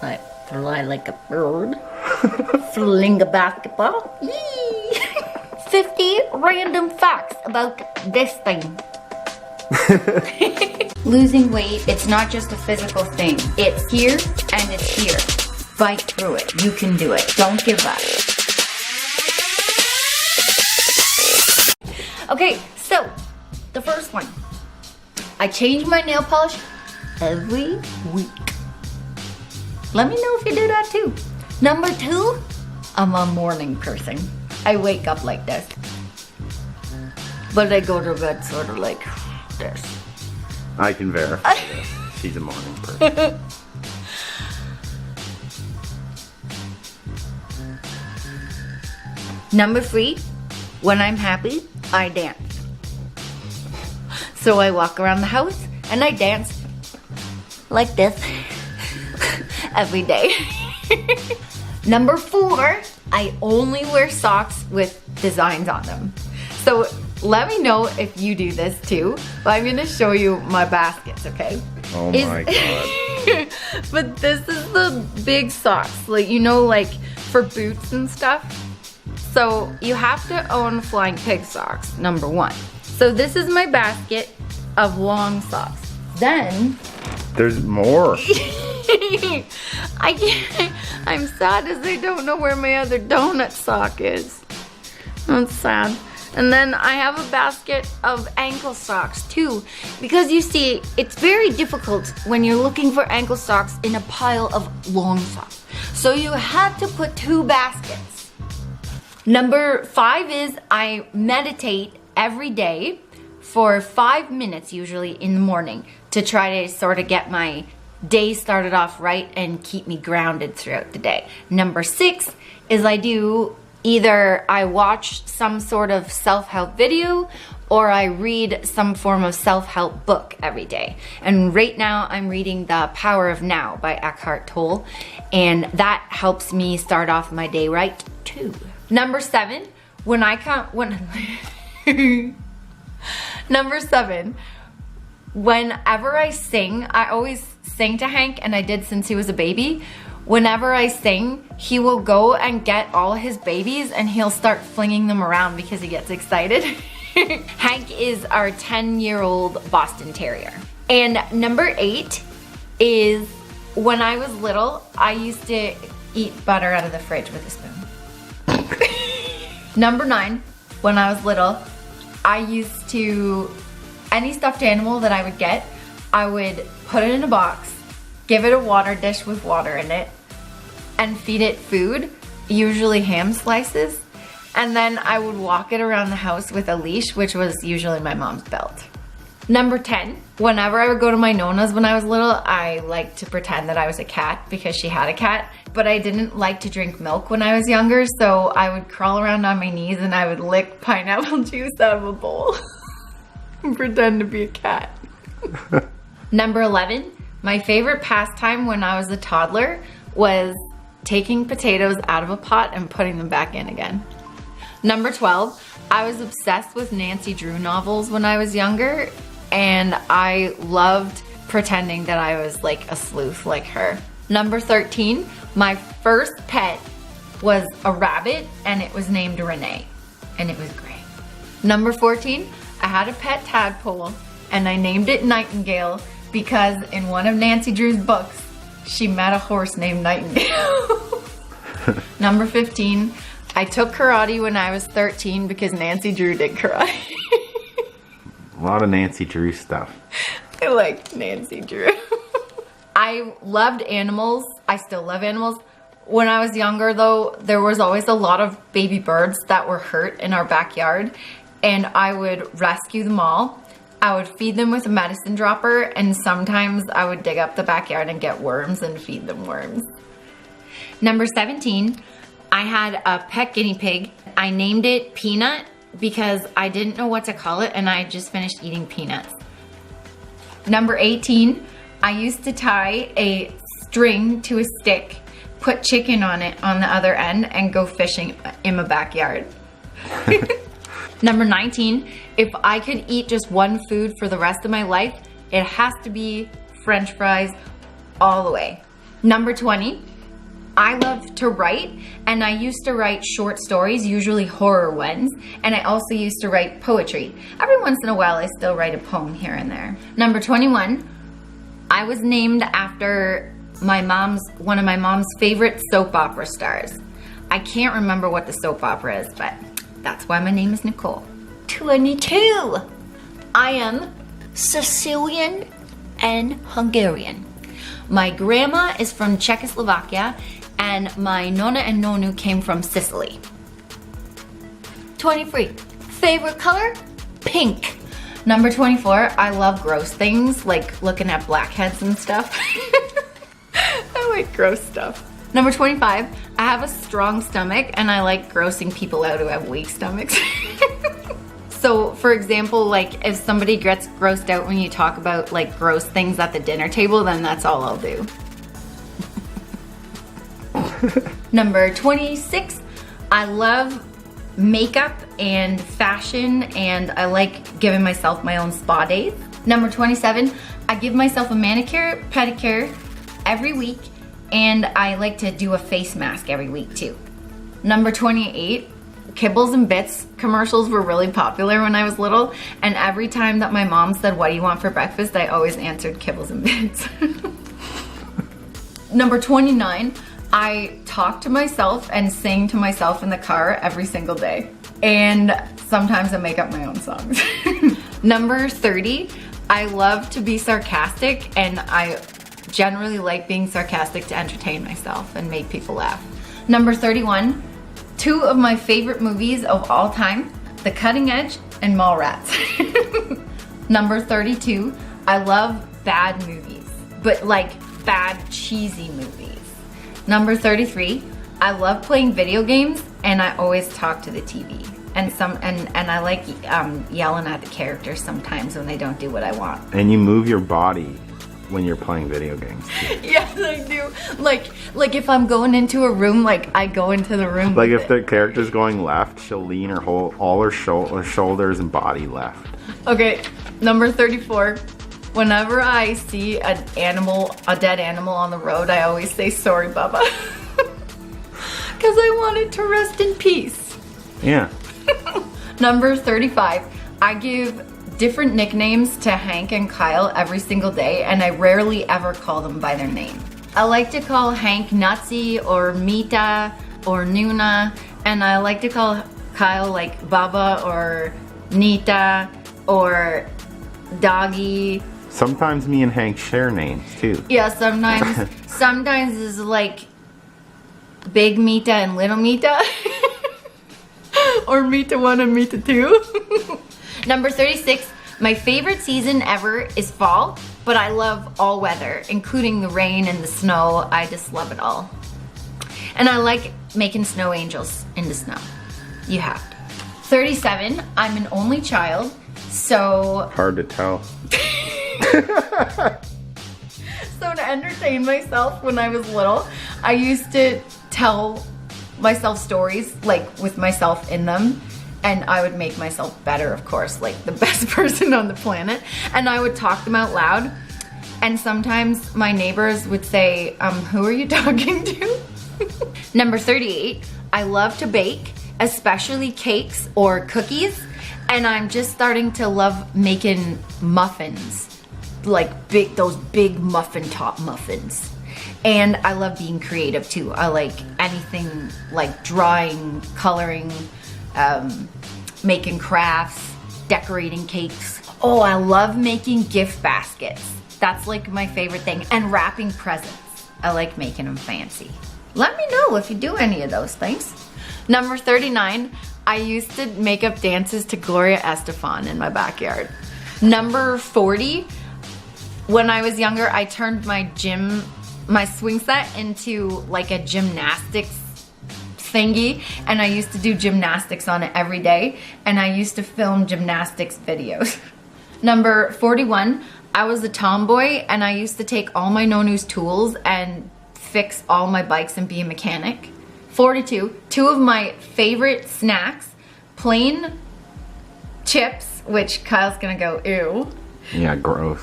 I fly like a bird. Fling a basketball. Yee! 50 random facts about this thing. Losing weight, it's not just a physical thing. It's here and it's here. Fight through it. You can do it. Don't give up. Okay, so the first one. I change my nail polish every week. Let me know if you do that too. Number 2, I'm a morning person. I wake up like this. But I go to bed sort of like this. I can verify this. She's a morning person. Number 3, when I'm happy, I dance. So I walk around the house and I dance like this every day. Number 4, I only wear socks with designs on them. So let me know if you do this too. But I'm gonna show you my baskets, okay? Oh my God. But this is the big socks, like, you know, like for boots and stuff. So you have to own flying pig socks, number 1. So this is my basket of long socks. Then there's more. I can't, I'm sad as I don't know where my other donut sock is. That's sad. And then I have a basket of ankle socks too, because you see, it's very difficult when you're looking for ankle socks in a pile of long socks. So you had to put 2 baskets. Number 5 is I meditate every day for 5 minutes, usually in the morning, to try to sort of get my day started off right and keep me grounded throughout the day. Number 6 is either I watch some sort of self-help video or I read some form of self-help book every day. And right now I'm reading The Power of Now by Eckhart Tolle, and that helps me start off my day right too. Number 7, Number 7, whenever I sing, I always sing to Hank, and I did since he was a baby. Whenever I sing, he will go and get all his babies and he'll start flinging them around because he gets excited. Hank is our 10-year-old Boston Terrier. And number 8 is when I was little, I used to eat butter out of the fridge with a spoon. Number 9, when I was little, I used to, any stuffed animal that I would get, I would put it in a box, give it a water dish with water in it, and feed it food, usually ham slices, and then I would walk it around the house with a leash, which was usually my mom's belt. Number 10, whenever I would go to my Nona's when I was little, I liked to pretend that I was a cat because she had a cat, but I didn't like to drink milk when I was younger, so I would crawl around on my knees and I would lick pineapple juice out of a bowl and pretend to be a cat. Number 11, my favorite pastime when I was a toddler was taking potatoes out of a pot and putting them back in again. Number 12, I was obsessed with Nancy Drew novels when I was younger, and I loved pretending that I was like a sleuth like her. Number 13, my first pet was a rabbit, and it was named Renee, and it was great. Number 14, I had a pet tadpole, and I named it Nightingale because in one of Nancy Drew's books, she met a horse named Nightingale. Number 15, I took karate when I was 13 because Nancy Drew did karate. A lot of Nancy Drew stuff. I liked Nancy Drew. I loved animals. I still love animals. When I was younger though, there was always a lot of baby birds that were hurt in our backyard, and I would rescue them all. I would feed them with a medicine dropper, and sometimes I would dig up the backyard and get worms and feed them worms. Number 17, I had a pet guinea pig. I named it Peanut because I didn't know what to call it and I just finished eating peanuts. Number 18, I used to tie a string to a stick, put chicken on it on the other end, and go fishing in my backyard. Number 19, if I could eat just one food for the rest of my life, it has to be French fries all the way. Number 20, I love to write, and I used to write short stories, usually horror ones, and I also used to write poetry. Every once in a while, I still write a poem here and there. Number 21, I was named after one of my mom's favorite soap opera stars. I can't remember what the soap opera is, but that's why my name is Nicole. 22, I am Sicilian and Hungarian. My grandma is from Czechoslovakia, and my nonna and nonu came from Sicily. 23, favorite color? Pink. Number 24, I love gross things, like looking at blackheads and stuff. I like gross stuff. Number 25, I have a strong stomach, and I like grossing people out who have weak stomachs. So, for example, like if somebody gets grossed out when you talk about like gross things at the dinner table, then that's all I'll do. Number 26, I love makeup and fashion, and I like giving myself my own spa days. Number 27, I give myself a manicure, pedicure every week, and I like to do a face mask every week too. Number 28, Kibbles and Bits commercials were really popular when I was little, and every time that my mom said, "What do you want for breakfast?" I always answered Kibbles and Bits. Number 29, I talk to myself and sing to myself in the car every single day. And sometimes I make up my own songs. Number 30, I love to be sarcastic, and I generally like being sarcastic to entertain myself and make people laugh. Number 31, two of my favorite movies of all time, The Cutting Edge and Mallrats. Number 32, I love bad movies, but like bad cheesy movies. Number 33, I love playing video games, and I always talk to the TV. And I like yelling at the characters sometimes when they don't do what I want. And you move your body when you're playing video games too. Yes, I do. Like if I'm going into a room, like I go into the room. Like if the character's going left, she'll lean her all her shoulders and body left. Okay, number 34. Whenever I see a dead animal on the road, I always say, "Sorry, Bubba." Because I want it to rest in peace. Yeah. Number 35. I give different nicknames to Hank and Kyle every single day, and I rarely ever call them by their name. I like to call Hank Nutsy or Mita or Nuna, and I like to call Kyle like Baba or Nita or Doggy. Sometimes me and Hank share names too. Yeah, sometimes it's like Big Mita and Little Mita. Or Mita 1 and Mita 2. Number 36, my favorite season ever is fall, but I love all weather, including the rain and the snow. I just love it all. And I like making snow angels in the snow. You have to. 37, I'm an only child, so... Hard to tell. So to entertain myself when I was little, I used to tell myself stories like with myself in them, and I would make myself better, of course, like the best person on the planet, and I would talk them out loud. And sometimes my neighbors would say, who are you talking to? Number 38, I love to bake, especially cakes or cookies, and I'm just starting to love making muffins, like those big muffin top muffins. And I love being creative too. I like anything like drawing, coloring, making crafts, decorating cakes. Oh, I love making gift baskets. That's like my favorite thing. And wrapping presents. I like making them fancy. Let me know if you do any of those things. Number 39, I used to make up dances to Gloria Estefan in my backyard. Number 40, when I was younger, I turned my swing set into like a gymnastics thingy, and I used to do gymnastics on it every day, and I used to film gymnastics videos. Number 41, I was a tomboy, and I used to take all my nonu's tools and fix all my bikes and be a mechanic. 42, two of my favorite snacks, plain chips, which Kyle's gonna go, ew. Yeah, gross.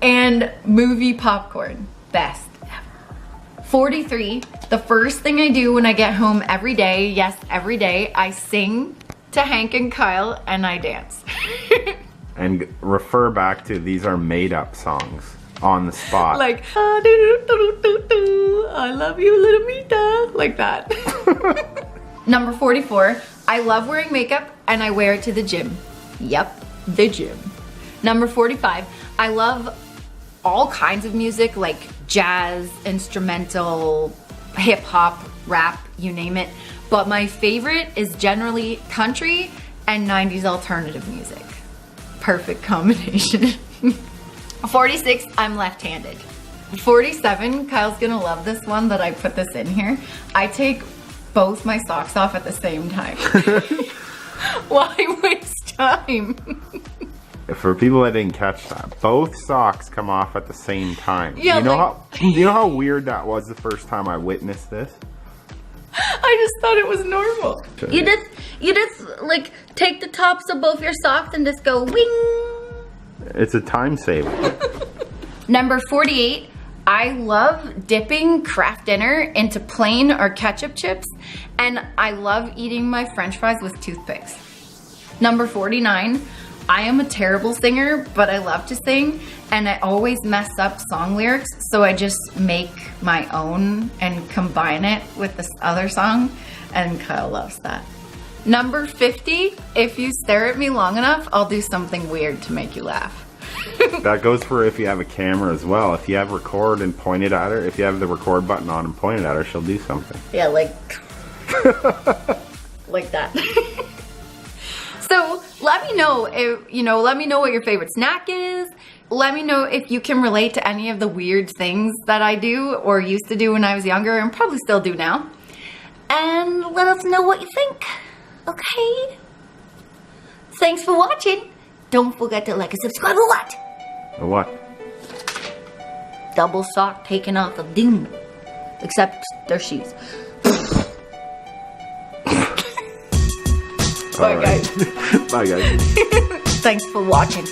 And movie popcorn, best ever. 43, the first thing I do when I get home every day, yes, every day, I sing to Hank and Kyle and I dance. And refer back to these are made up songs on the spot. Like, I love you, little Mita, like that. Number 44, I love wearing makeup and I wear it to the gym. Yep, the gym. Number 45, I love all kinds of music like jazz, instrumental, hip hop, rap, you name it. But my favorite is generally country and 90s alternative music. Perfect combination. 46, I'm left-handed. 47, Kyle's gonna love this one that I put this in here. I take both my socks off at the same time. Why waste time? For people that didn't catch that, both socks come off at the same time. Yeah, you know how weird that was the first time I witnessed this? I just thought it was normal. You just like take the tops of both your socks and just go wing. It's a time saver. Number 48, I love dipping Kraft Dinner into plain or ketchup chips, and I love eating my French fries with toothpicks. Number 49, I am a terrible singer, but I love to sing, and I always mess up song lyrics, so I just make my own and combine it with this other song, and Kyle loves that. Number 50, if you stare at me long enough, I'll do something weird to make you laugh. That goes for if you have a camera as well. If you have record and point it at her, if you have the record button on and point it at her, she'll do something. Yeah, like, like that. So let me know if, let me know what your favorite snack is. Let me know if you can relate to any of the weird things that I do or used to do when I was younger and probably still do now. And let us know what you think, okay? Thanks for watching. Don't forget to like and subscribe or what? Or what? Double sock taken off of Doom. Except their shoes. Bye, All right. guys. Bye, guys. Thanks for watching.